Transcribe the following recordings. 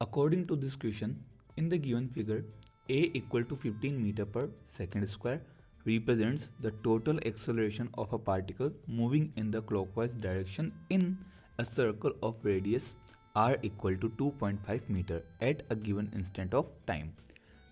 According to this question, in the given figure, A equal to 15 meter per second square represents the total acceleration of a particle moving in the clockwise direction in a circle of radius r equal to 2.5 meter at a given instant of time.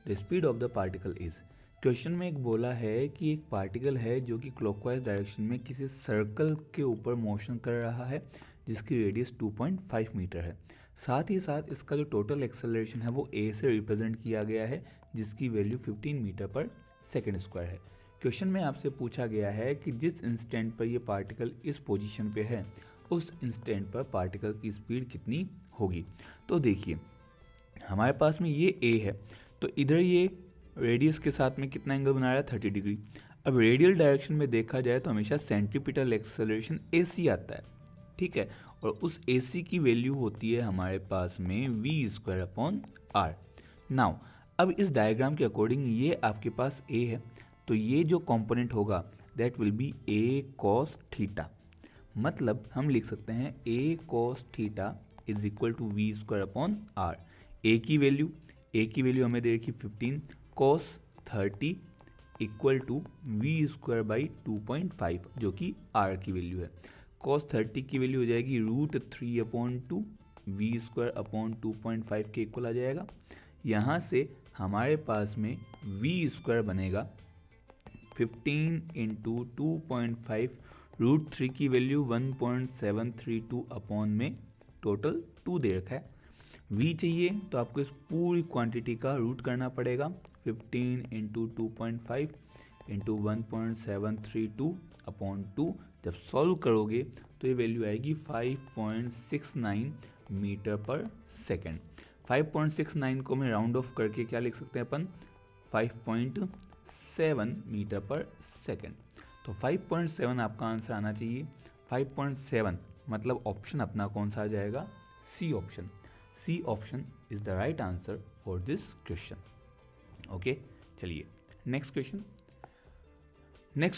The speed of the particle is. Question में एक बोला है कि एक particle है जो कि clockwise direction में किसी सर्कल के ऊपर मोशन कर रहा है जिसकी रेडियस 2.5 मीटर है। साथ ही साथ इसका जो टोटल एक्सेलरेशन है वो ए से रिप्रेजेंट किया गया है जिसकी वैल्यू 15 मीटर पर सेकेंड स्क्वायर है। क्वेश्चन में आपसे पूछा गया है कि जिस इंस्टेंट पर ये पार्टिकल इस पोजीशन पे है उस इंस्टेंट पर पार्टिकल की स्पीड कितनी होगी। तो देखिए हमारे पास में ये ए है, तो इधर ये रेडियस के साथ में कितना एंगल बना रहा है 30 डिग्री। अब रेडियल डायरेक्शन में देखा जाए तो हमेशा सेंट्रीपिटल एक्सेलरेशन AC आता है, ठीक है, और उस AC की वैल्यू होती है हमारे पास में v²/r। नाउ अब इस डायग्राम के अकॉर्डिंग ये आपके पास A है, तो ये जो कंपोनेंट होगा that will be A cos theta. मतलब हम लिख सकते हैं A cos theta is equal to v²/r। A की वैल्यू हमें दे रखी 15, cos 30 इक्वल टू v²/2.5 जो कि r की वैल्यू है। cos 30 की वैल्यू हो जाएगी √3/2, v²/2.5 के इक्वल आ जाएगा। यहाँ से हमारे पास में v² बनेगा 15 × 2.5, √3 की वैल्यू 1.732 अपॉन में टोटल 2 दे रखा है। v चाहिए तो आपको इस पूरी क्वांटिटी का रूट करना पड़ेगा 15 × 2.5 × 1.732 अपॉन 2। जब सॉल्व करोगे तो ये वैल्यू आएगी 5.69 मीटर पर सेकेंड। 5.69 को मैं राउंड ऑफ करके क्या लिख सकते हैं अपन 5.7 मीटर पर सेकेंड। तो 5.7 आपका आंसर आना चाहिए। 5.7 मतलब ऑप्शन अपना कौन सा आ जाएगा, C option. C option is the right answer for this question. Okay, चलिए नेक्स्ट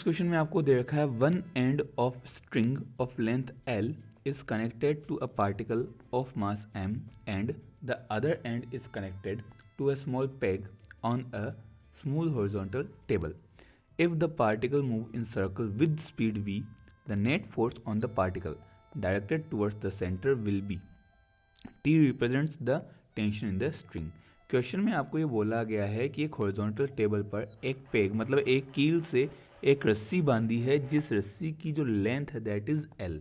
क्वेश्चन में आपको दे रखा है one end of string of length L is connected to a particle of mass m and the other end is connected to a small peg on a smooth horizontal table. If the particle move in circle with speed v, the net force on the particle directed towards the center will be T represents the tension in the string. Question में आपको ये बोला गया है कि एक horizontal table पर एक पेग मतलब एक कील से एक रस्सी बांधी है जिस रस्सी की जो लेंथ है दैट इज L।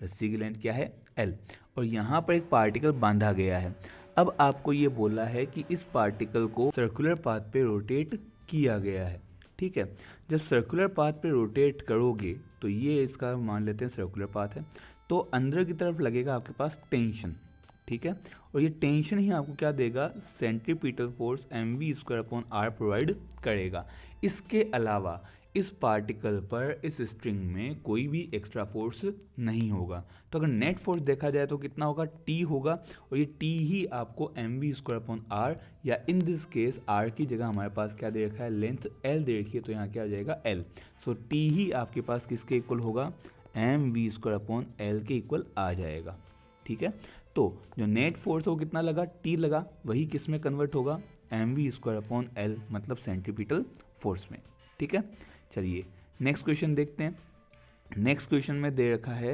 रस्सी की लेंथ क्या है L, और यहाँ पर एक पार्टिकल बांधा गया है। अब आपको ये बोला है कि इस पार्टिकल को सर्कुलर पाथ पे रोटेट किया गया है, ठीक है। जब सर्कुलर पाथ पे रोटेट करोगे तो ये इसका मान लेते हैं सर्कुलर पाथ है, तो अंदर की तरफ लगेगा आपके पास टेंशन, ठीक है, और ये टेंशन ही आपको क्या देगा, सेंट्रीपिटल फोर्स mv²/r प्रोवाइड करेगा। इसके अलावा इस पार्टिकल पर इस स्ट्रिंग में कोई भी एक्स्ट्रा फोर्स नहीं होगा। तो अगर नेट फोर्स देखा जाए तो कितना होगा, T होगा, और ये T ही आपको mv²/r या इन दिस केस r की जगह हमारे पास क्या दे रखा है, लेंथ L दे रखी है, तो यहाँ क्या हो जाएगा L। सो T ही आपके पास किसके इक्वल होगा, mv²/L के इक्वल आ जाएगा, ठीक है। तो जो नेट फोर्स है वो कितना लगा, T लगा, वही किस में कन्वर्ट होगा, mv²/L मतलब सेंट्रीपिटल फोर्स में, ठीक है। चलिए नेक्स्ट क्वेश्चन देखते हैं। नेक्स्ट क्वेश्चन में दे रखा है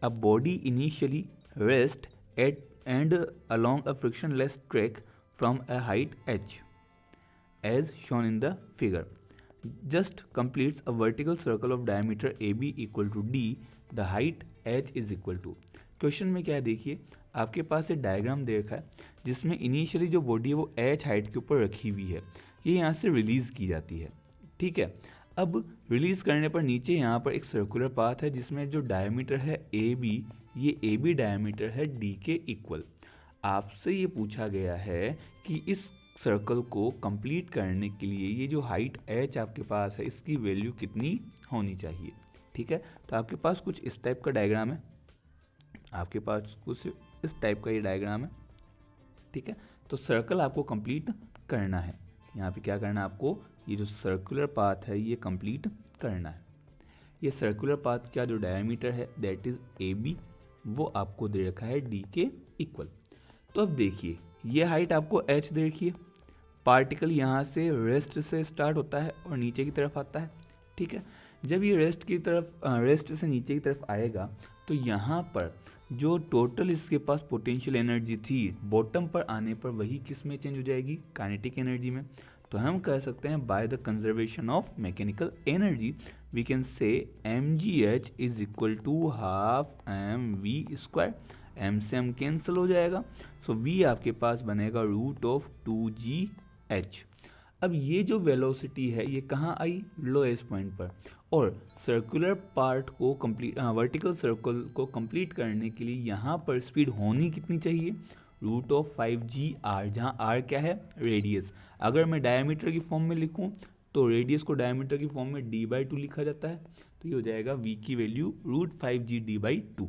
a body initially rest at and along a frictionless track from a height h as shown in the figure just completes a vertical circle of diameter AB equal to d, the height h is equal to। Question में क्या है, देखिए आपके पास एक diagram दे रखा है जिसमें initially जो बॉडी है वो h हाइट के ऊपर रखी हुई है, ये यहाँ से रिलीज़ की जाती है, ठीक है। अब रिलीज़ करने पर नीचे यहाँ पर एक सर्कुलर पाथ है जिसमें जो डायमीटर है AB, ये AB डायमीटर है D के इक्वल। आपसे ये पूछा गया है कि इस सर्कल को कंप्लीट करने के लिए ये जो हाइट h आपके पास है इसकी वैल्यू कितनी होनी चाहिए, ठीक है। तो आपके पास कुछ इस टाइप का डायग्राम है, आपके पास कुछ इस टाइप का ये डायग्राम है, ठीक है। तो सर्कल आपको कंप्लीट करना है, यहाँ पे क्या करना है आपको, ये जो सर्कुलर पाथ है ये कंप्लीट करना है। ये सर्कुलर पाथ का जो डायमीटर है दैट इज AB, वो आपको दे रखा है D के इक्वल। तो अब देखिए ये हाइट आपको h देखिए, पार्टिकल यहाँ से रेस्ट से स्टार्ट होता है और नीचे की तरफ आता है, ठीक है। जब ये रेस्ट से नीचे की तरफ आएगा तो यहाँ पर जो टोटल इसके पास पोटेंशियल एनर्जी थी बॉटम पर आने पर वही किस में चेंज हो जाएगी, काइनेटिक एनर्जी में। तो हम कह सकते हैं by the conservation of mechanical energy we can say mgh is equal to half mv²। m से m कैंसिल हो जाएगा, सो v आपके पास बनेगा √2gh। अब ये जो वेलोसिटी है ये कहाँ आई, लोएस्ट पॉइंट पर। और सर्कुलर पार्ट को कंप्लीट वर्टिकल सर्कल को कंप्लीट करने के लिए यहाँ पर स्पीड होनी कितनी चाहिए, √5gr, जहाँ r क्या है, रेडियस। अगर मैं डायमीटर की फॉर्म में लिखूँ तो रेडियस को डायमीटर की फॉर्म में d/2 लिखा जाता है, तो ये हो जाएगा v की वैल्यू √5gd/2।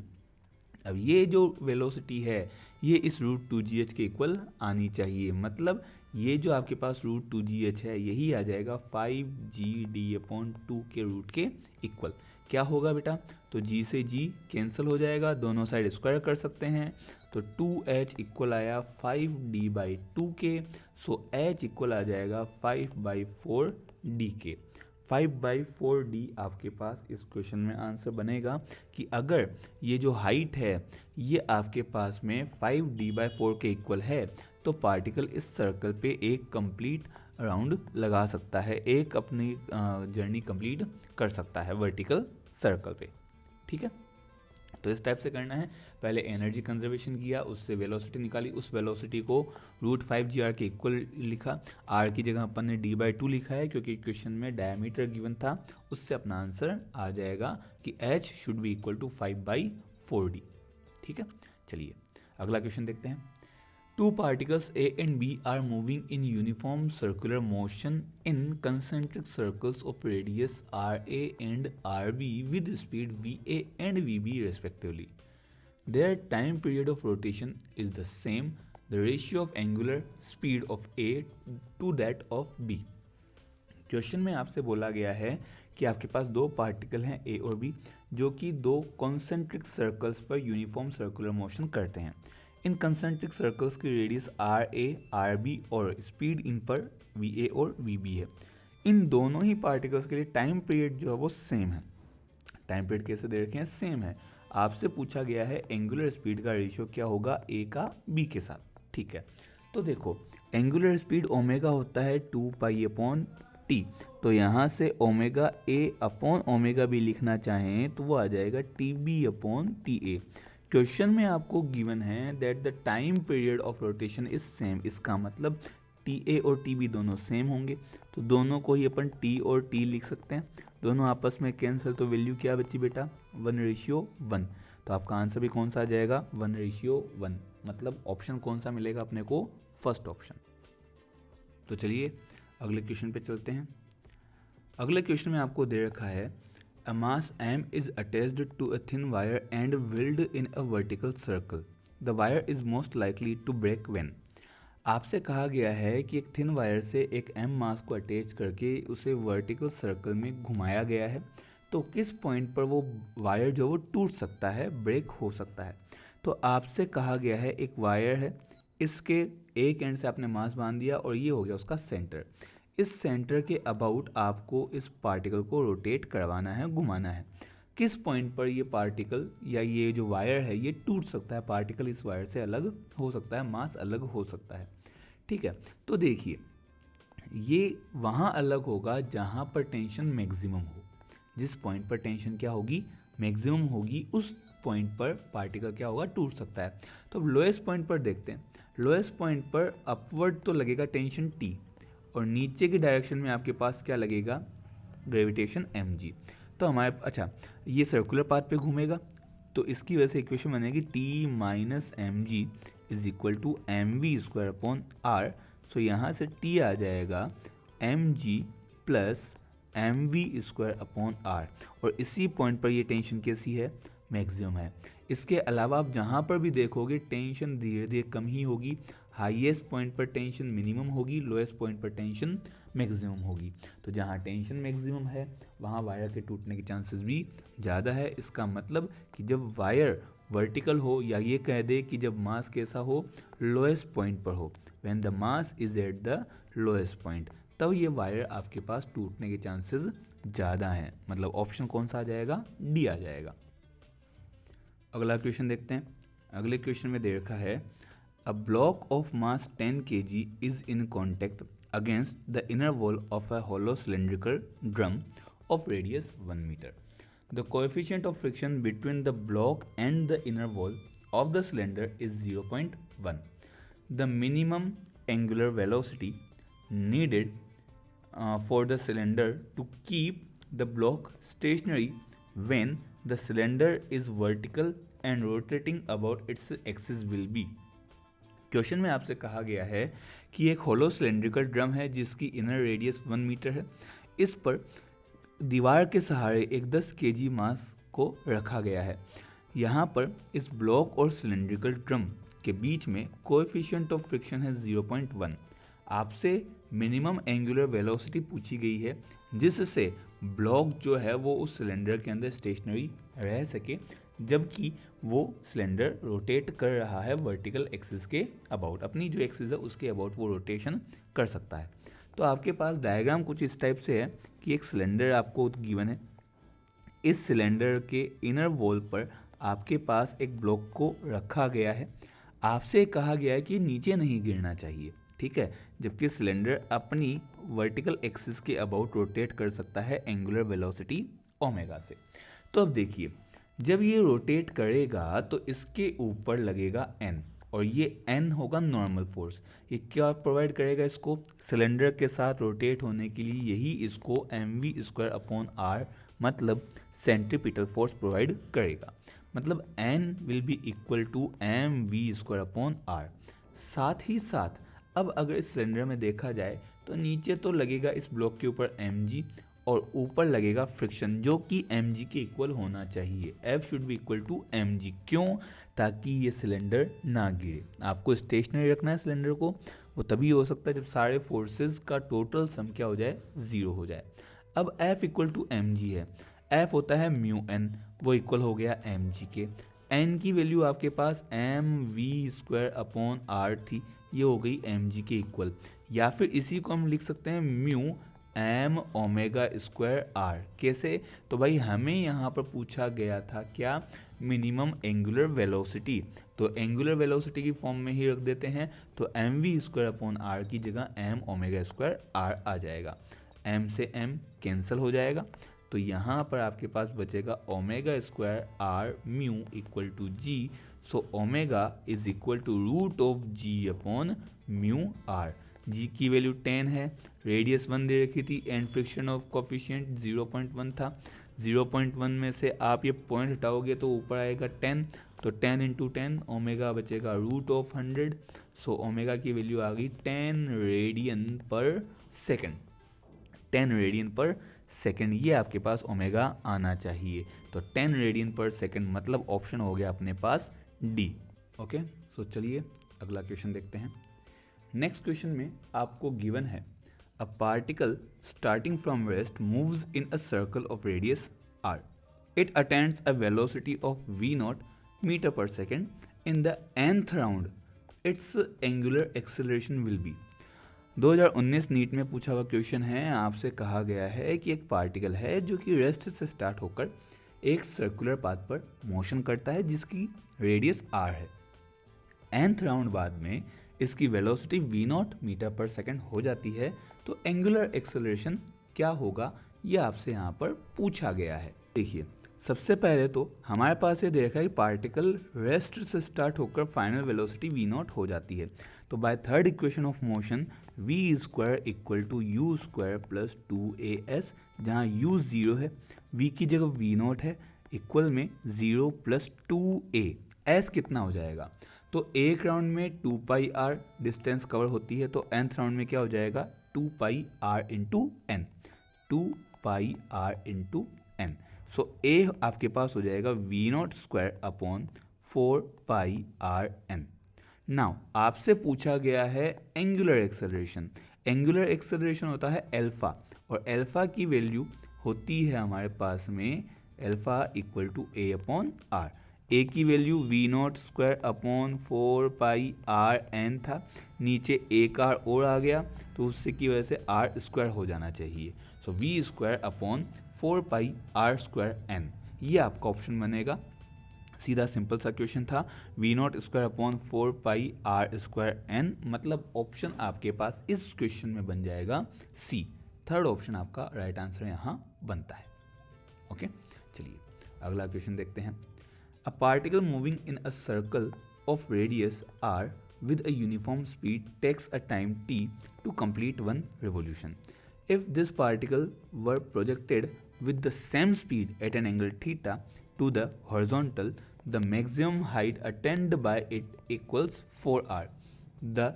अब ये जो वेलोसिटी है ये इस √2gh के इक्वल आनी चाहिए, मतलब ये जो आपके पास √2gh है यही आ जाएगा 5gd/2 के रूट के इक्वल। क्या होगा बेटा, तो g से g कैंसिल हो जाएगा, दोनों साइड स्क्वायर कर सकते हैं, तो 2h इक्वल आया 5d/2 के। सो h इक्वल आ जाएगा 5/4d के। 5/4d आपके पास इस क्वेश्चन में आंसर बनेगा कि अगर ये जो हाइट है ये आपके पास में 5d/4 के इक्वल है तो पार्टिकल इस सर्कल पे एक कंप्लीट राउंड लगा सकता है, एक अपनी जर्नी कंप्लीट कर सकता है वर्टिकल सर्कल पे, ठीक है। तो इस टाइप से करना है, पहले एनर्जी कंजर्वेशन किया, उससे वेलोसिटी निकाली, उस वेलोसिटी को √5gr के इक्वल लिखा, r की जगह अपन ने d/2 लिखा है क्योंकि क्वेश्चन में डायमीटर गिवन था, उससे अपना आंसर आ जाएगा कि h should be equal to 5/4d, ठीक है। चलिए अगला क्वेश्चन देखते हैं। Two particles A and B are moving in uniform circular motion in concentric circles of radius RA and RB with speed VA and VB respectively. Their time period of rotation is the same, the ratio of angular speed of A to that of B. Question में आपसे बोला गया है कि आपके पास दो particle हैं A और B जो कि दो कॉन्सेंट्रिक सर्कल्स पर यूनिफॉर्म सर्कुलर मोशन करते हैं। इन कंसेंट्रिक सर्कल्स की रेडियस RA, RB और स्पीड इन पर VA और VB है। इन दोनों ही पार्टिकल्स के लिए टाइम पीरियड जो है वो सेम है। टाइम पीरियड कैसे दे रखे हैं, सेम है। आपसे पूछा गया है एंगुलर स्पीड का रेशियो क्या होगा A का B के साथ, ठीक है। तो देखो एंगुलर स्पीड ओमेगा होता है 2π/t, तो यहाँ से ओमेगा A/ओमेगा B लिखना चाहें तो वो आ जाएगा TB/TA। क्वेश्चन में आपको गिवन है that the time period of rotation is same, इसका मतलब TA और TB दोनों सेम होंगे, तो दोनों को ही अपन T और T लिख सकते हैं। दोनों आपस में कैंसिल, तो वैल्यू क्या बची बेटा, 1:1। तो आपका आंसर भी कौन सा आ जाएगा, 1:1, मतलब ऑप्शन कौन सा मिलेगा अपने को, फर्स्ट ऑप्शन। तो चलिए अगले क्वेश्चन पे चलते हैं। अगले क्वेश्चन में आपको दे रखा है A mass m is attached to a thin wire and wheeled in a vertical circle. The wire is most likely to break when. आपसे कहा गया है कि एक थिन वायर से एक m मास को अटैच करके उसे वर्टिकल सर्कल में घुमाया गया है, तो किस पॉइंट पर वो वायर जो वो टूट सकता है, ब्रेक हो सकता है। तो आपसे कहा गया है एक वायर है, इसके एक एंड से आपने मास बांध दिया और ये हो गया उसका सेंटर। इस सेंटर के अबाउट आपको इस पार्टिकल को रोटेट करवाना है, घुमाना है। किस पॉइंट पर ये पार्टिकल या ये जो वायर है ये टूट सकता है, पार्टिकल इस वायर से अलग हो सकता है, मास अलग हो सकता है, ठीक है। तो देखिए ये वहाँ अलग होगा जहाँ पर टेंशन मैक्सिमम हो। जिस पॉइंट पर टेंशन क्या होगी, मैक्सिमम होगी, उस पॉइंट पर पार्टिकल क्या होगा, टूट सकता है। तो अब लोएस्ट पॉइंट पर देखते हैं। लोएस्ट पॉइंट पर अपवर्ड तो लगेगा टेंशन T और नीचे की डायरेक्शन में आपके पास क्या लगेगा, ग्रेविटेशन mg। तो हमारे अच्छा ये सर्कुलर पाथ पे घूमेगा तो इसकी वजह से इक्वेशन बनेगी T - mg is equal to mv²/r। So यहाँ से T आ जाएगा mg प्लस mv²/r और इसी पॉइंट पर ये टेंशन कैसी है, मैक्सिमम है। इसके अलावा आप जहाँ पर भी देखोगे टेंशन धीरे धीरे कम ही होगी। हाईएस्ट पॉइंट पर टेंशन मिनिमम होगी, लोएस्ट पॉइंट पर टेंशन मैक्सिमम होगी। तो जहाँ टेंशन मैक्सिमम है वहाँ वायर के टूटने के चांसेस भी ज़्यादा है। इसका मतलब कि जब वायर वर्टिकल हो, या ये कह दे कि जब मास कैसा हो, लोएस्ट पॉइंट पर हो, when the mass is at the lowest point, तब ये वायर आपके पास टूटने के चांसेस ज़्यादा हैं। मतलब ऑप्शन कौन सा आ जाएगा, डी आ जाएगा। अगला क्वेश्चन देखते हैं। अगले क्वेश्चन में दे रखा है a block of mass 10 kg is in contact against the inner wall of a hollow cylindrical drum of radius 1 meter. The coefficient of friction between the block and the inner wall of the cylinder is 0.1. The minimum angular velocity needed for the cylinder to keep the block stationary when the cylinder is vertical and rotating about its axis will be. Question में आपसे कहा गया है कि एक होलो cylindrical drum है जिसकी inner radius 1 metre है। इस पर दीवार के सहारे एक 10 kg मास को रखा गया है। यहाँ पर इस ब्लॉक और सिलेंड्रिकल ड्रम के बीच में कोएफिशिएंट ऑफ फ्रिक्शन है 0.1। आपसे मिनिमम एंगुलर वेलोसिटी पूछी गई है जिससे ब्लॉक जो है वो उस सिलेंडर के अंदर स्टेशनरी रह सके, जबकि वो सिलेंडर रोटेट कर रहा है वर्टिकल एक्सिस के अबाउट, अपनी जो एक्सिस है उसके अबाउट वो रोटेशन कर सकता है। तो आपके पास डायग्राम कुछ इस टाइप से है कि एक सिलेंडर आपको गिवन है। इस सिलेंडर के इनर वॉल पर आपके पास एक ब्लॉक को रखा गया है। आपसे कहा गया है कि नीचे नहीं गिरना चाहिए, ठीक है, जबकि सिलेंडर अपनी वर्टिकल एक्सिस के अबाउट रोटेट कर सकता है एंगुलर वेलोसिटी ओमेगा से। तो अब देखिए, जब ये रोटेट करेगा तो इसके ऊपर लगेगा n, और ये n होगा नॉर्मल फोर्स। ये क्या प्रोवाइड करेगा इसको, सिलेंडर के साथ रोटेट होने के लिए यही इसको mv²/r मतलब सेंट्रीपिटल फोर्स प्रोवाइड करेगा। मतलब n will be equal to mv²/r। साथ ही साथ अब अगर इस सिलेंडर में देखा जाए तो नीचे तो लगेगा इस ब्लॉक के ऊपर mg और ऊपर लगेगा फ्रिक्शन जो कि mg के इक्वल होना चाहिए। F should be equal to mg। क्यों, ताकि ये सिलेंडर ना गिरे। आपको स्टेशनरी रखना है सिलेंडर को, वो तभी हो सकता है जब सारे फोर्सेस का टोटल सम क्या हो जाए, 0 हो जाए। अब F इक्वल टू mg है, F होता है म्यू n, वो इक्वल हो गया mg के। n की वैल्यू आपके पास mv²/r थी, ये हो गई mg के इक्वल। या फिर इसी को हम लिख सकते हैं म्यू m ω²r। कैसे, तो भाई हमें यहाँ पर पूछा गया था क्या, मिनिमम एंगुलर वेलोसिटी, तो एंगुलर वेलोसिटी की फॉर्म में ही रख देते हैं। तो mv²/r की जगह m ω²r आ जाएगा। m से m कैंसिल हो जाएगा, तो यहाँ पर आपके पास बचेगा ω²r mu equal to g। So omega is equal to √g/μr। g की वैल्यू 10 है, रेडियस 1 दे रखी थी एंड फ्रिक्शन ऑफ कोफिशिएंट 0.1 था। 0.1 में से आप ये पॉइंट हटाओगे तो ऊपर आएगा 10, तो 10 × 10 ओमेगा बचेगा √100। सो ओमेगा की वैल्यू आ गई 10 रेडियन पर सेकेंड। 10 रेडियन पर सेकेंड ये आपके पास ओमेगा आना चाहिए। तो 10 रेडियन पर सेकेंड मतलब ऑप्शन हो गया अपने पास डी। ओके, सो चलिए अगला क्वेश्चन देखते हैं। नेक्स्ट क्वेश्चन में आपको गिवन है a particle starting from rest moves in a circle of radius r. It attains a velocity of v0 meter per second in the nth round. Its angular acceleration will be. 2019 NEET में पूछा हुआ question है। आपसे कहा गया है कि एक पार्टिकल है जो कि रेस्ट से स्टार्ट होकर एक सर्कुलर पाथ पर मोशन करता है जिसकी रेडियस r है। nth राउंड बाद में इसकी वेलोसिटी v0 मीटर पर सेकंड हो जाती है, तो एंगुलर एक्सेलरेशन क्या होगा ये आपसे यहाँ पर पूछा गया है। देखिए, सबसे पहले तो हमारे पास ये देखा है कि पार्टिकल रेस्ट से स्टार्ट होकर फाइनल वेलोसिटी v0 हो जाती है। तो by third equation of motion v² equal to u² plus 2as, जहाँ u 0 है, v की जगह v0 है, इक्वल में 0 प्लस 2a। s कितना हो जाएगा, तो एक राउंड में 2πr डिस्टेंस कवर होती है, तो nth राउंड में क्या हो जाएगा 2πr into n, 2πr into n। So a आपके पास हो जाएगा v0²/4πrn। नाउ आपसे पूछा गया है एंगुलर एक्सेलरेशन। एंगुलर एक्सेलरेशन होता है अल्फा, और अल्फा की वैल्यू होती है हमारे पास में alpha equal to a/r। A की value v naught square upon 4πr(n) था, नीचे एक आर और आ गया तो उससे की वजह से आर स्क्वायर हो जाना चाहिए। So we square upon 4πr²n, ये आपका ऑप्शन बनेगा। सीधा सिंपल सा क्वेश्चन था, we naught square upon 4πr²n, मतलब ऑप्शन आपके पास इस क्वेश्चन में बन जाएगा सी। थर्ड ऑप्शन आपका राइट आंसर यहाँ बनता है। ओके, चलिए अगला क्वेश्चन देखते हैं। अ particle moving in a circle of radius r with a uniform speed takes a time t to complete one revolution. If this particle were projected with the same speed at an angle theta to the horizontal, the maximum height attained by it equals 4r. The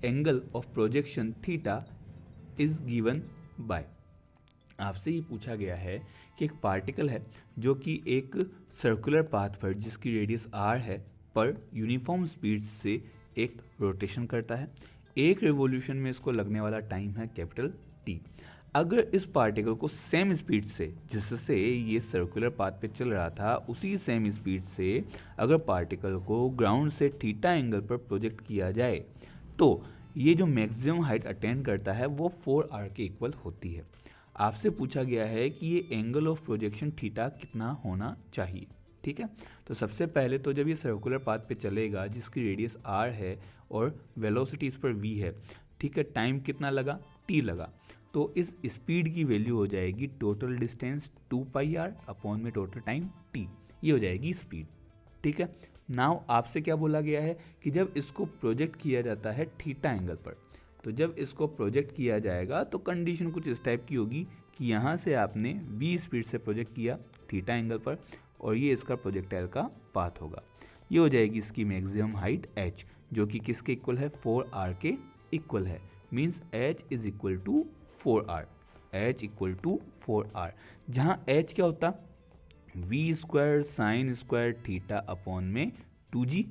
angle of projection theta is given by. आपसे ये पूछा गया है कि एक particle है जो कि एक सर्कुलर पाथ पर जिसकी रेडियस r है पर यूनिफॉर्म स्पीड से एक रोटेशन करता है। एक रिवॉल्यूशन में इसको लगने वाला टाइम है कैपिटल T। अगर इस पार्टिकल को सेम स्पीड से जिससे ये सर्कुलर पाथ पे चल रहा था उसी सेम स्पीड से अगर पार्टिकल को ग्राउंड से थीटा एंगल पर प्रोजेक्ट किया जाए तो ये जो मैक्सिमम हाइट अटेन करता है वो 4r के इक्वल होती है। आपसे पूछा गया है कि ये एंगल ऑफ प्रोजेक्शन थीटा कितना होना चाहिए। ठीक है, तो सबसे पहले तो जब ये सर्कुलर पाथ पे चलेगा जिसकी रेडियस r है और वेलोसिटी इस पर v है, ठीक है, टाइम कितना लगा, t लगा, तो इस स्पीड की वैल्यू हो जाएगी टोटल डिस्टेंस 2πr अपॉन में टोटल टाइम t, ये हो जाएगी स्पीड। ठीक है, नाउ आपसे क्या बोला गया है कि जब इसको प्रोजेक्ट किया जाता है थीटा एंगल पर, तो जब इसको प्रोजेक्ट किया जाएगा तो कंडीशन कुछ इस टाइप की होगी कि यहाँ से आपने v स्पीड से प्रोजेक्ट किया थीटा एंगल पर और ये इसका प्रोजेक्टाइल का पाथ होगा। ये हो जाएगी इसकी मैक्सिमम हाइट h, जो कि किसके इक्वल है, 4r के इक्वल है। Means h is equal to 4r, h equal to 4r, जहाँ h क्या होता, v square sine square theta upon में 2g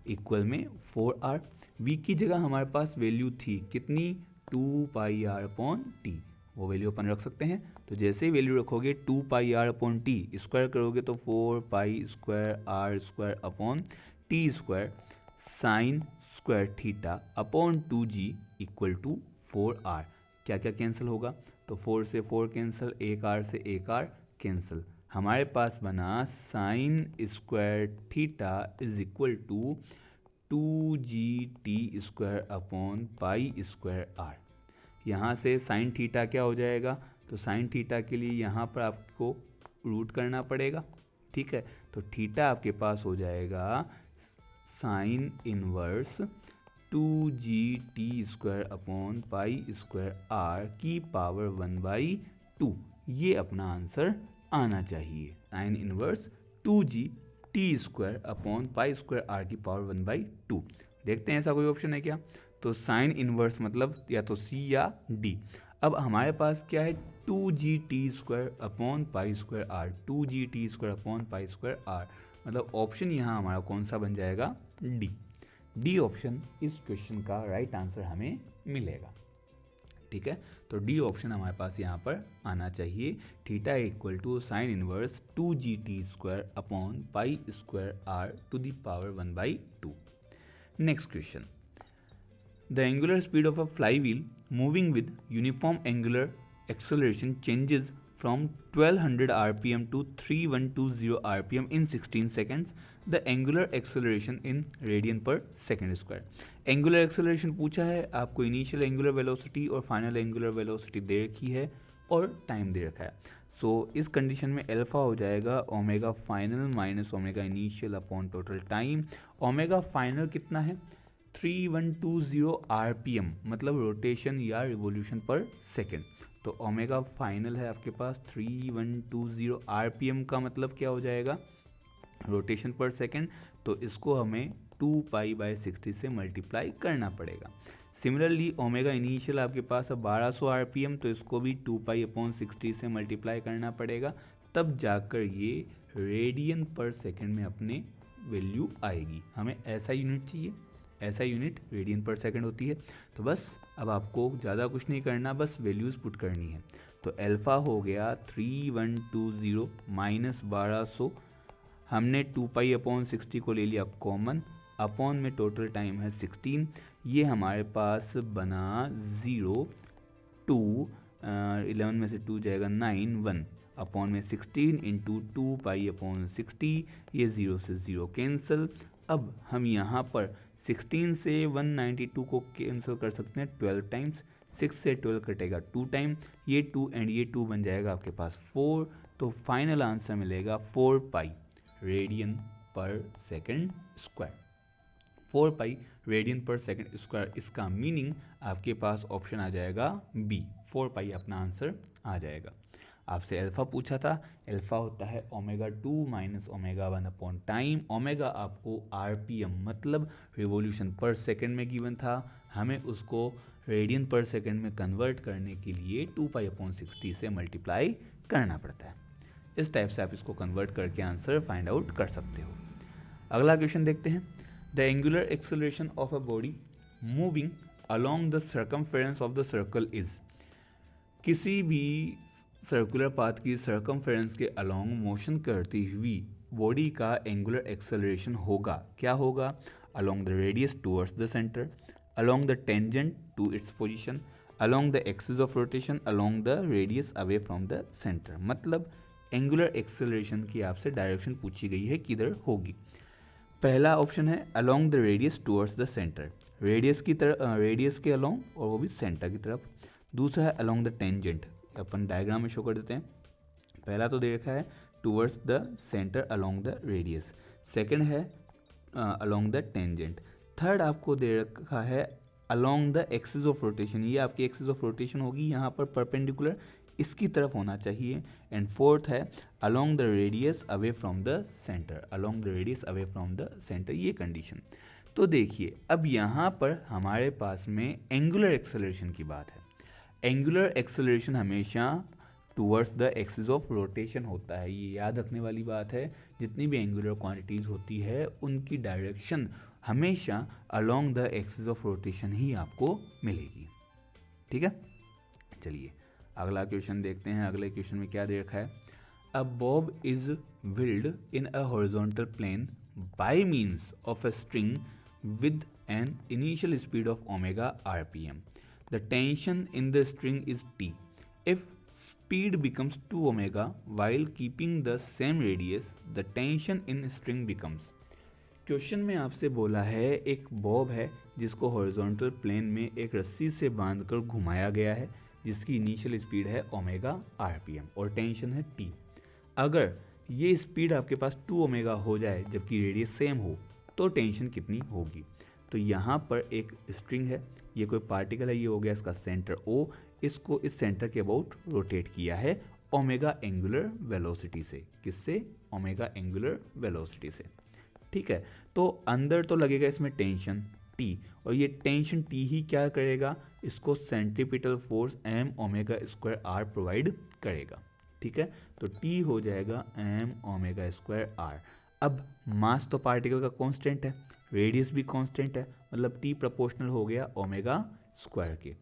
इक्वल में 4r। v की जगह हमारे पास वैल्यू थी कितनी, 2πr अपॉन t, वो वैल्यू अपन रख सकते हैं। तो जैसे ही वैल्यू रखोगे 2πr अपॉन टी, स्क्वायर करोगे तो 4π square r square upon T square sine square theta upon 2g equal to 4r। क्या क्या कैंसिल होगा, तो 4 से 4 कैंसिल, एक r से एक r कैंसिल, हमारे पास बना sine square theta is equal to 2gt square upon pi square r। यहाँ से साइन थीटा क्या हो जाएगा, तो साइन थीटा के लिए यहाँ पर आपको रूट करना पड़ेगा। ठीक है, तो थीटा आपके पास हो जाएगा sign inverse 2gt square upon pi square r की पावर 1/2। ये अपना आंसर आना चाहिए, sign inverse 2gt square upon pi square r की पावर 1/2। देखते हैं ऐसा कोई ऑप्शन है क्या, तो साइन इनवर्स मतलब या तो सी या डी। अब हमारे पास क्या है, 2gt square upon pi square r, 2gt square upon pi square r, मतलब ऑप्शन यहाँ हमारा कौन सा बन जाएगा, डी। डी ऑप्शन इस क्वेश्चन का राइट आंसर हमें मिलेगा। ठीक है, तो डी ऑप्शन हमारे पास यहाँ पर आना चाहिए, theta equal to sine inverse 2gt square upon pi square r to the power 1/2। Next question, the angular speed of a flywheel moving with uniform angular acceleration changes from 1200 rpm to 3120 rpm in 16 seconds. The angular acceleration in radian per second square. Angular acceleration पूछा है आपको, initial angular velocity और final angular velocity दे रखी है और time दे रखा है। सो इस कंडीशन में अल्फा हो जाएगा omega final minus omega initial upon total time. Omega final कितना है, 3120 rpm, मतलब रोटेशन या रिवोल्यूशन पर सेकेंड। तो ओमेगा फाइनल है आपके पास 3120 rpm का मतलब क्या हो जाएगा, रोटेशन पर सेकेंड, तो इसको हमें 2π/60 से मल्टीप्लाई करना पड़ेगा। सिमिलरली ओमेगा इनिशियल आपके पास है 1200 rpm, तो इसको भी 2π/60 से मल्टीप्लाई करना पड़ेगा, तब जाकर ये रेडियन पर सेकेंड में अपने वैल्यू आएगी। हमें ऐसा यूनिट चाहिए, ऐसा यूनिट रेडियन पर सेकंड होती है। तो बस अब आपको ज़्यादा कुछ नहीं करना, बस वैल्यूज़ पुट करनी है। तो अल्फ़ा हो गया 3120 माइनस 1200 हमने 2π/60 को ले लिया कॉमन, अपॉन में टोटल टाइम है 16, ये हमारे पास बना 0 2 11 में से 2 जाएगा 9 1 अपॉन में 16 इंटू 2π/60, ये 0 से 0 कैंसिल। अब हम यहाँ पर 16 से 192 को कैंसिल कर सकते हैं 12 टाइम्स, 6 से 12 कटेगा 2 टाइम, ये 2 एंड ये 2 बन जाएगा आपके पास 4, तो फाइनल आंसर मिलेगा 4π रेडियन पर सेकेंड स्क्वायर। 4π रेडियन पर सेकेंड स्क्वायर, इसका मीनिंग आपके पास ऑप्शन आ जाएगा बी, 4π अपना आंसर आ जाएगा। आपसे अल्फा पूछा था, अल्फा होता है ω2 - ω1 अपॉन टाइम। ओमेगा आपको RPM मतलब रिवॉल्यूशन पर सेकंड में गिवन था, हमें उसको रेडियन पर सेकंड में कन्वर्ट करने के लिए 2π/60 से मल्टीप्लाई करना पड़ता है। इस टाइप से आप इसको कन्वर्ट करके आंसर फाइंड आउट कर सकते हो। अगला क्वेश्चन देखते हैं। The angular acceleration of a body moving along the circumference of the circle is, किसी भी सर्कुलर पाथ की सर्कमफेरेंस के अलोंग मोशन करती हुई बॉडी का एंगुलर एक्सेलरेशन होगा, क्या होगा? Along the radius towards the centre, along the tangent to its position, along the axis of rotation, along the radius away from the centre. मतलब angular acceleration की आपसे direction पूछी गई है, किधर होगी। पहला ऑप्शन है along the radius towards the centre, radius की तरफ, रेडियस के अलोंग और वो भी सेंटर की तरफ। दूसरा है along the tangent, upon diagram में शो कर देते हैं। पहला तो दे रखा है towards the centre along the radius, second है अलोंग द टेंजेंट, थर्ड आपको दे रखा है along the axis of rotation, ये आपकी एक्सिस ऑफ रोटेशन होगी यहाँ पर परपेंडिकुलर, इसकी तरफ होना चाहिए। एंड फोर्थ है along the radius away from the centre, along the radius away from the centre, ये कंडीशन। तो देखिए अब यहाँ पर हमारे पास में एंगुलर एक्सेलरेशन की बात है। एंगुलर एक्सेलरेशन हमेशा towards the axis of rotation होता है, ये याद रखने वाली बात है। जितनी भी एंगुलर क्वांटिटीज़ होती है उनकी डायरेक्शन हमेशा along the axis of rotation ही आपको मिलेगी। ठीक है, चलिए अगला क्वेश्चन देखते हैं। अगले क्वेश्चन में क्या दे रखा है? A bob is whirled in a horizontal plane by means of a string with an initial speed of ω/RPM. The tension in the string is T. If speed becomes 2ω while keeping the same radius, the tension in string becomes. Question में आपसे बोला है एक Bob है जिसको horizontal plane में एक रस्सी से बांधकर घुमाया गया है, जिसकी इनिशियल स्पीड है ω/RPM और टेंशन है T। अगर ये स्पीड आपके पास 2ω हो जाए जबकि रेडियस सेम हो तो टेंशन कितनी होगी? तो यहाँ पर एक स्ट्रिंग है, ये कोई पार्टिकल है, ये हो गया इसका सेंटर O, इसको इस सेंटर के अबाउट रोटेट किया है ओमेगा एंगुलर वेलोसिटी से। किससे? ओमेगा एंगुलर वेलोसिटी से। ठीक है, तो अंदर तो लगेगा इसमें टेंशन T, और ये टेंशन T ही क्या करेगा? इसको सेंट्रीपिटल फोर्स m⍵²r प्रोवाइड करेगा। ठीक है, तो T हो जाएगा m⍵²r। अब मास तो पार्टिकल का कांस्टेंट है, रेडियस भी कांस्टेंट है, मतलब T प्रोपोर्शनल हो गया ω² के,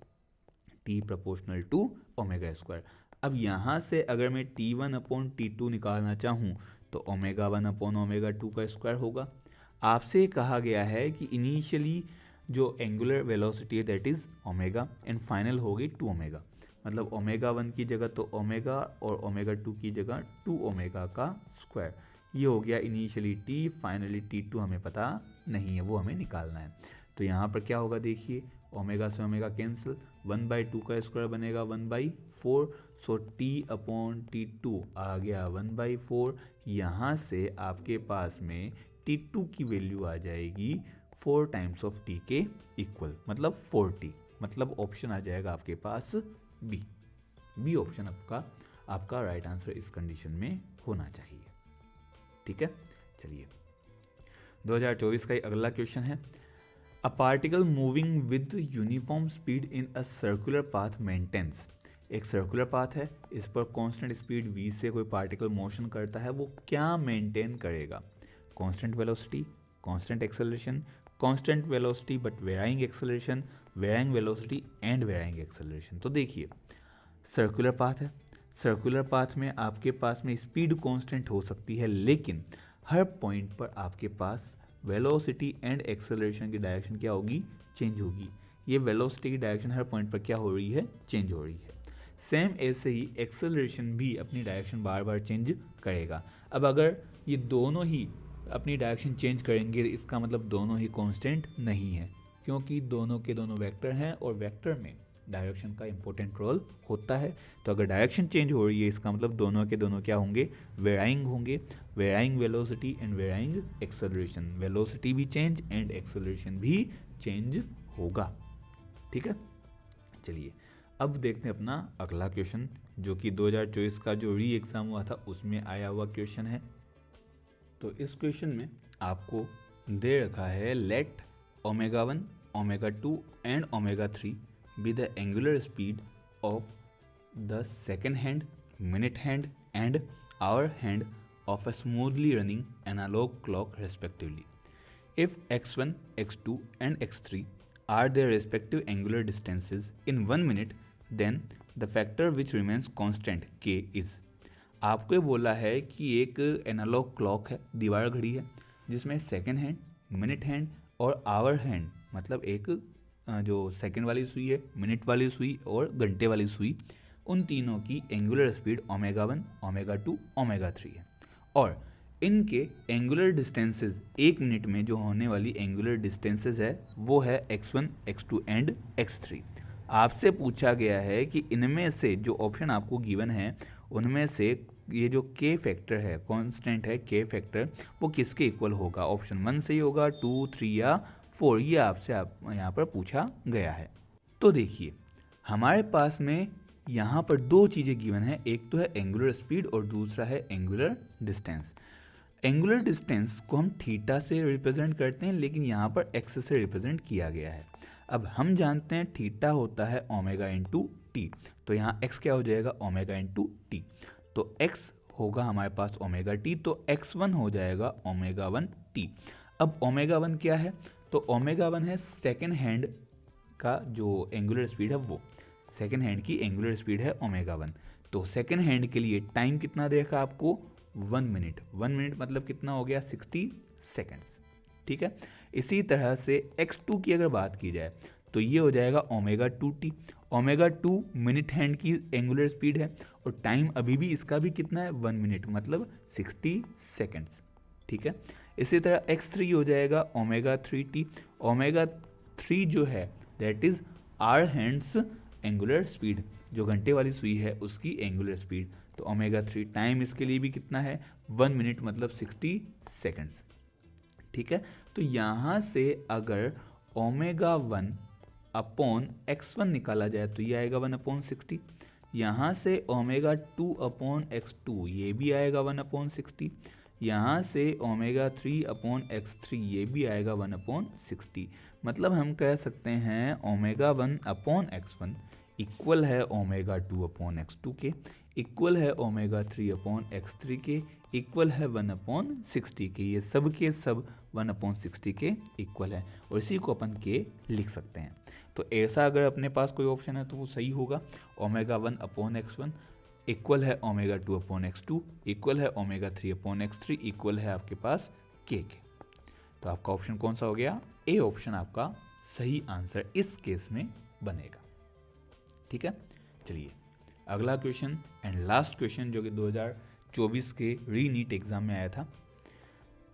T प्रोपोर्शनल टू ω²। अब यहाँ से अगर मैं T1/T2 निकालना चाहूँ तो ω1/ω2 का स्क्वायर होगा। आपसे कहा गया है कि इनिशियली जो एंगुलर वेलोसिटी है that is omega and final होगी 2ω, मतलब ω1 की जगह तो ω और ω2 की जगह 2ω का स्क्वायर। ये हो गया इनिशियली T, फाइनली T2 हमें पता नहीं है, वो हमें निकालना है। तो यहाँ पर क्या होगा देखिए, ओमेगा से ओमेगा कैंसिल, 1/2 का स्क्वायर बनेगा 1/4, सो T/T2 आ गया 1/4। यहाँ से आपके पास में T2 की वैल्यू आ जाएगी 4 टाइम्स ऑफ T के इक्वल, मतलब 40, मतलब ऑप्शन आ जाएगा आपके पास बी ऑप्शन आपका राइट आंसर इस कंडीशन में होना चाहिए। ठीक है, चलिए 2024 का अगला क्वेश्चन है। A particle moving with uniform speed in a circular path maintains. एक सर्कुलर पाथ है, इस पर कांस्टेंट स्पीड v से कोई पार्टिकल मोशन करता है, वो क्या मेंटेन करेगा? Constant velocity, constant acceleration, constant velocity but varying acceleration, varying velocity and varying acceleration. तो देखिए सर्कुलर पाथ है, सर्कुलर पाथ में आपके पास में स्पीड कांस्टेंट हो सकती है, लेकिन हर पॉइंट पर आपके पास वेलोसिटी एंड एक्सेलरेशन की डायरेक्शन क्या होगी, चेंज होगी। ये वेलोसिटी की डायरेक्शन हर पॉइंट पर क्या हो रही है, चेंज हो रही है। सेम ऐसे ही एक्सेलरेशन भी अपनी डायरेक्शन बार बार चेंज करेगा। अब अगर ये दोनों ही अपनी डायरेक्शन चेंज करेंगे, इसका मतलब दोनों ही कांस्टेंट नहीं है, क्योंकि दोनों के दोनों वेक्टर हैं और वेक्टर में डायरेक्शन का इंपॉर्टेंट रोल होता है। तो अगर डायरेक्शन चेंज हो रही है, इसका मतलब दोनों के दोनों क्या होंगे, वेराइंग होंगे। Varying velocity and varying acceleration, velocity भी चेंज एंड एक्सेलरेशन भी चेंज होगा। ठीक है, चलिए अब देखते हैं अपना अगला क्वेश्चन, जो कि 2024 का जो री एग्ज़ाम हुआ था उसमें आया हुआ क्वेश्चन है। तो इस क्वेश्चन में आपको दे रखा है, let omega 1, omega 2 and omega 3 be the angular speed of the second hand, minute hand and hour hand of a smoothly running analog clock respectively. If x1, x2 and x3 are their respective angular distances in 1 minute, then the factor which remains constant k is. आपको ये बोला है कि एक analogue clock है, दीवार घड़ी है, जिसमें सेकेंड हैंड, मिनट हैंड और आवर हैंड, मतलब एक जो सेकंड वाली सुई है, मिनट वाली सुई और घंटे वाली सुई, उन तीनों की angular speed omega 1, omega 2, omega 3 है। और इनके एंगुलर डिस्टेंसेस, एक मिनट में जो होने वाली एंगुलर डिस्टेंसेस है वो है x1, x2 एंड x3। आपसे पूछा गया है कि इनमें से जो ऑप्शन आपको गिवन है उनमें से ये जो के फैक्टर है, कांस्टेंट है के फैक्टर, वो किसके इक्वल होगा। ऑप्शन 1 से ही होगा, 2, 3 या 4, ये आपसे यहाँ पर पूछा गया है। तो देखिए हमारे पास में यहाँ पर दो चीज़ें गिवन है, एक तो है एंगुलर स्पीड और दूसरा है एंगुलर डिस्टेंस। एंगुलर डिस्टेंस को हम थीटा से रिप्रेजेंट करते हैं, लेकिन यहाँ पर एक्स से रिप्रेजेंट किया गया है। अब हम जानते हैं थीटा होता है ओमेगा इंटू टी, तो यहाँ एक्स क्या हो जाएगा, ओमेगा इंटू टी। तो एक्स होगा हमारे पास ओमेगा टी, तो x1 हो जाएगा ओमेगा 1 टी। अब ओमेगा 1 क्या है, तो ओमेगा 1 है सेकेंड हैंड का जो एंगुलर स्पीड है, वो सेकेंड हैंड की एंगुलर स्पीड है ओमेगा 1। तो सेकेंड हैंड के लिए टाइम कितना दे रखा आपको, 1 मिनट। 1 मिनट मतलब कितना हो गया, 60 सेकेंड्स। ठीक है, इसी तरह से x2 की अगर बात की जाए तो ये हो जाएगा omega 2 T. Omega 2 minute hand की एंगुलर स्पीड है और टाइम अभी भी इसका भी कितना है, 1 मिनट मतलब 60 सेकेंड्स। ठीक है, इसी तरह x3 हो जाएगा ओमेगा 3 टी। ओमेगा 3 जो है that is hour hand's angular speed, जो घंटे वाली सुई है उसकी एंगुलर स्पीड। तो ओमेगा 3 टाइम इसके लिए भी कितना है, 1 मिनट मतलब 60 सेकेंड्स। ठीक है, तो यहाँ से अगर ओमेगा 1 अपॉन x1 निकाला जाए तो ये आएगा 1/60। यहाँ से ओमेगा 2 अपॉन x2 ये भी आएगा 1/60। यहाँ से ओमेगा 3 अपॉन x3 ये भी आएगा 1/60। मतलब हम कह सकते हैं ओमेगा 1 अपॉन x1 इक्वल है ओमेगा 2 अपॉन x2 के, इक्वल है ओमेगा 3 अपॉन x3 के, इक्वल है 1/60 के। ये सब के सब 1/60 के इक्वल है और इसी को अपन के लिख सकते हैं। तो ऐसा अगर अपने पास कोई ऑप्शन है तो वो सही होगा। ओमेगा 1 अपॉन x1 इक्वल है ओमेगा 2 अपॉन x2, इक्वल है ओमेगा 3 अपॉन x3, इक्वल है आपके पास के। तो आपका ऑप्शन कौन सा हो गया, ए ऑप्शन आपका सही आंसर इस केस में बनेगा। ठीक है, चलिए अगला क्वेश्चन एंड लास्ट क्वेश्चन जो कि 2024 के री नीट एग्जाम में आया था।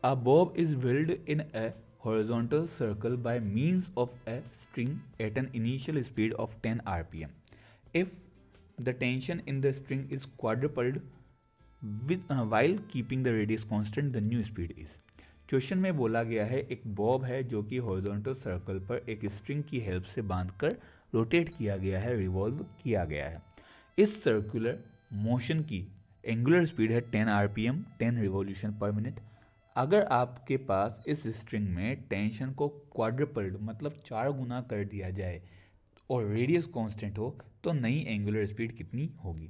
A bob is whirled in a horizontal circle by means of a string at an initial speed of 10 rpm. If the tension in the string is quadrupled while keeping the radius constant, the new speed is. Question में बोला गया है एक Bob है जो कि horizontal circle पर एक स्ट्रिंग की हेल्प से बांधकर रोटेट किया गया है, रिवॉल्व किया गया है। इस सर्कुलर मोशन की एंगुलर स्पीड है 10 rpm, 10 रिवॉल्यूशन पर मिनट। अगर आपके पास इस स्ट्रिंग में टेंशन को क्वाड्रपल्ड मतलब 4 गुना कर दिया जाए और रेडियस कांस्टेंट हो तो नई एंगुलर स्पीड कितनी होगी।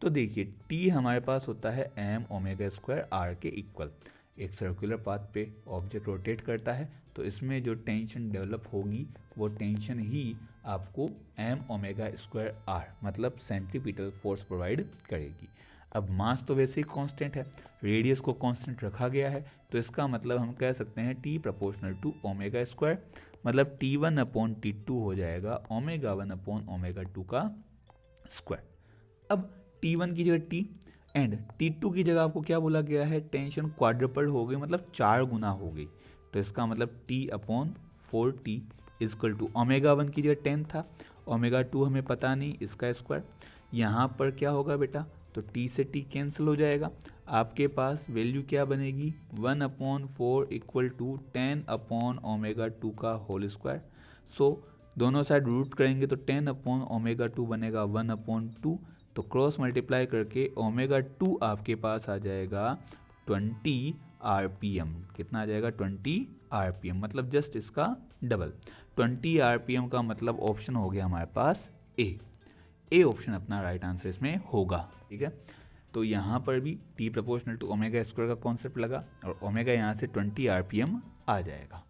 तो देखिए टी हमारे पास होता है एम ओमेगा स्क्वायर आर के इक्वल। एक सर्कुलर पाथ पे ऑब्जेक्ट रोटेट करता है तो इसमें जो टेंशन डेवलप होगी वो टेंशन ही आपको एम ओमेगा स्क्वायर आर मतलब सेंट्रीपिटल फोर्स प्रोवाइड करेगी। अब मास तो वैसे ही कांस्टेंट है, रेडियस को कांस्टेंट रखा गया है, तो इसका मतलब हम कह सकते हैं T proportional to omega square, मतलब T1 अपॉन T2 हो जाएगा ओमेगा 1 अपॉन ओमेगा 2 का स्क्वायर। अब T1 की जगह T एंड T2 की जगह आपको क्या बोला गया है, टेंशन क्वाड्रपल हो गई, मतलब 4 गुना हो गई, तो इसका मतलब T upon 4T is equal to omega 1 की जगह 10 था, ओमेगा 2 हमें पता नहीं, इसका स्क्वायर। यहाँ पर क्या होगा बेटा, तो T से T कैंसिल हो जाएगा, आपके पास वैल्यू क्या बनेगी 1 upon 4 equal to 10 upon omega 2 का होल स्क्वायर। सो दोनों साइड रूट करेंगे तो 10 अपॉन ओमेगा 2 बनेगा 1 अपॉन 2, तो क्रॉस मल्टीप्लाई करके ओमेगा 2 आपके पास आ जाएगा 20 RPM। कितना आ जाएगा 20 RPM, मतलब जस्ट इसका डबल। 20 RPM का मतलब ऑप्शन हो गया हमारे पास ए ऑप्शन अपना राइट आंसर इसमें होगा। ठीक है, तो यहाँ पर भी T proportional to omega square का कॉन्सेप्ट लगा और ओमेगा यहाँ से 20 RPM आ जाएगा।